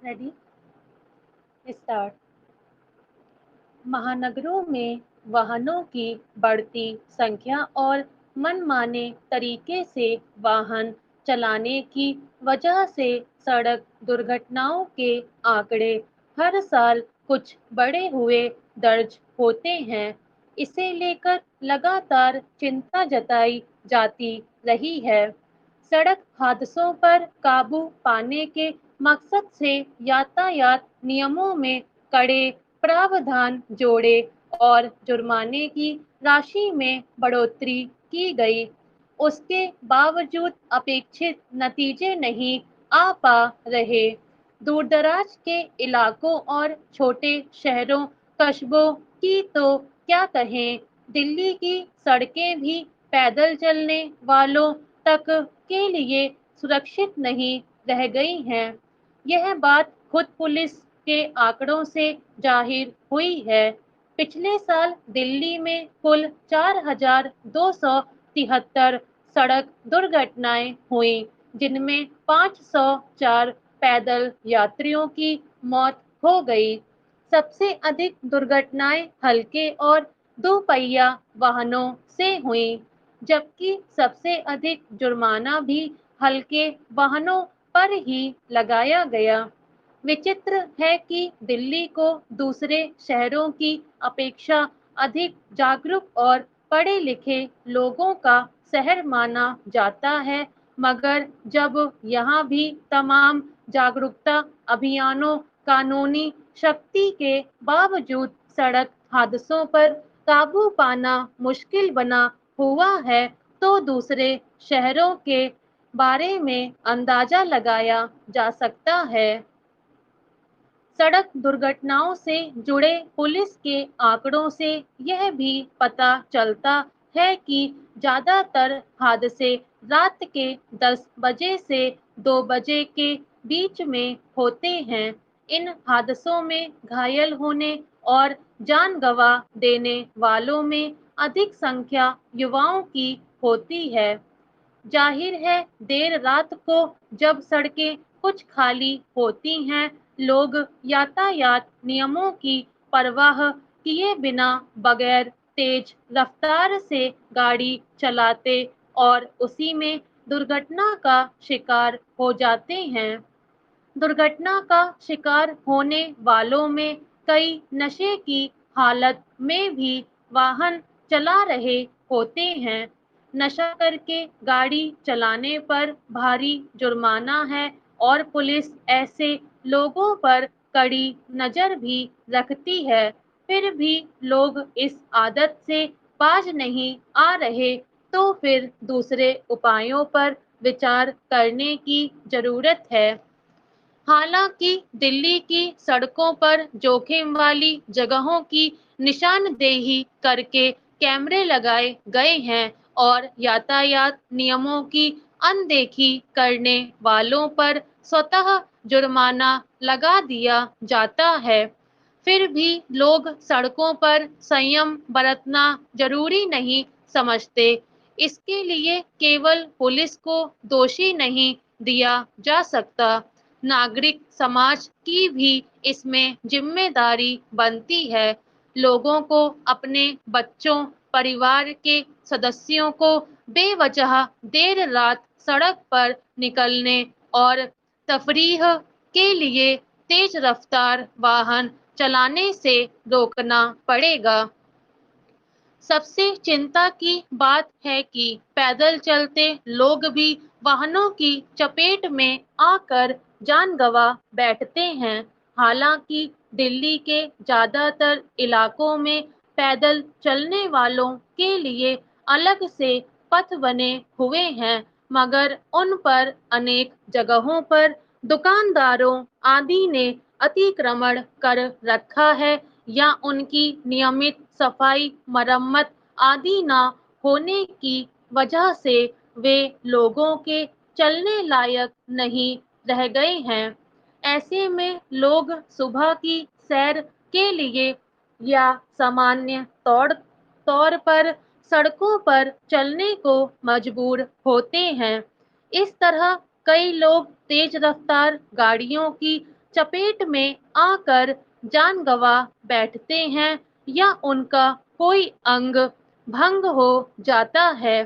Ready start. महानगरों में वाहनों की बढ़ती संख्या और मनमाने तरीके से वाहन चलाने की वजह से सड़क दुर्घटनाओं के आंकड़े हर साल कुछ बढ़े हुए दर्ज होते हैं। इसे लेकर लगातार चिंता जताई जाती रही है। सड़क हादसों पर काबू पाने के मकसद से यातायात नियमों में कड़े प्रावधान जोड़े और जुर्माने की राशि में बढ़ोतरी की गई। उसके बावजूद अपेक्षित नतीजे नहीं आ पा रहे। दूरदराज के इलाकों और छोटे शहरों कस्बों की तो क्या कहें, दिल्ली की सड़कें भी पैदल चलने वालों तक के लिए सुरक्षित नहीं रह गई हैं। यह बात खुद पुलिस के आंकड़ों से जाहिर हुई है। पिछले साल दिल्ली में कुल 4,273 सड़क दुर्घटनाएं हुई, जिनमें 504 पैदल यात्रियों की मौत हो गई। सबसे अधिक दुर्घटनाएं हल्के और दोपहिया वाहनों से हुई, जबकि सबसे अधिक जुर्माना भी हल्के वाहनों पर ही लगाया गया। विचित्र है कि दिल्ली को दूसरे शहरों की अपेक्षा अधिक जागरूक और पढ़े लिखे लोगों का शहर माना जाता है, मगर जब यहाँ भी तमाम जागरूकता अभियानों, कानूनी शक्ति के बावजूद सड़क हादसों पर काबू पाना मुश्किल बना हुआ है, तो दूसरे शहरों के बारे में अंदाजा लगाया जा सकता है। सड़क दुर्घटनाओं से जुड़े पुलिस के आंकड़ों से यह भी पता चलता है कि ज्यादातर हादसे रात के 10 बजे से 2 बजे के बीच में होते हैं। इन हादसों में घायल होने और जान गंवा देने वालों में अधिक संख्या युवाओं की होती है। जाहिर है, देर रात को जब सड़कें कुछ खाली होती हैं, लोग यातायात नियमों की परवाह किए बिना बगैर तेज रफ्तार से गाड़ी चलाते और उसी में दुर्घटना का शिकार हो जाते हैं। दुर्घटना का शिकार होने वालों में कई नशे की हालत में भी वाहन चला रहे होते हैं। नशा करके गाड़ी चलाने पर भारी जुर्माना है और पुलिस ऐसे लोगों पर कड़ी नजर भी रखती है। फिर भी लोग इस आदत से बाज नहीं आ रहे, तो फिर दूसरे उपायों पर विचार करने की जरूरत है। हालांकि दिल्ली की सड़कों पर जोखिम वाली जगहों की निशानदेही करके कैमरे लगाए गए हैं और यातायात नियमों की अनदेखी करने वालों पर स्वतः जुर्माना लगा दिया जाता है। फिर भी लोग सड़कों पर संयम बरतना जरूरी नहीं समझते। इसके लिए केवल पुलिस को दोषी नहीं दिया जा सकता, नागरिक समाज की भी इसमें जिम्मेदारी बनती है। लोगों को अपने बच्चों, परिवार के सदस्यों को बेवजह देर रात सड़क पर निकलने और तफरीह के लिए तेज रफ्तार वाहन चलाने से रोकना पड़ेगा। सबसे चिंता की बात है कि पैदल चलते लोग भी वाहनों की चपेट में आकर जान गंवा बैठते हैं। हालांकि दिल्ली के ज्यादातर इलाकों में पैदल चलने वालों के लिए अलग से पथ बने हुए हैं, मगर उन पर अनेक जगहों पर दुकानदारों आदि ने अतिक्रमण कर रखा है या उनकी नियमित सफाई मरम्मत आदि न होने की वजह से वे लोगों के चलने लायक नहीं रह गए हैं। ऐसे में लोग सुबह की सैर के लिए या सामान्य तौर पर सड़कों पर चलने को मजबूर होते हैं। इस तरह कई लोग तेज रफ्तार गाड़ियों की चपेट में आकर जान गंवा बैठते हैं या उनका कोई अंग भंग हो जाता है।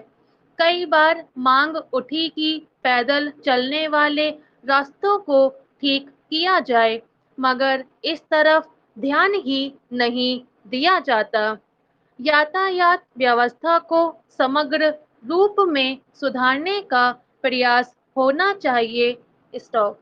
कई बार मांग उठी कि पैदल चलने वाले रास्तों को ठीक किया जाए, मगर इस तरफ ध्यान ही नहीं दिया जाता। यातायात व्यवस्था को समग्र रूप में सुधारने का प्रयास होना चाहिए। स्टॉप।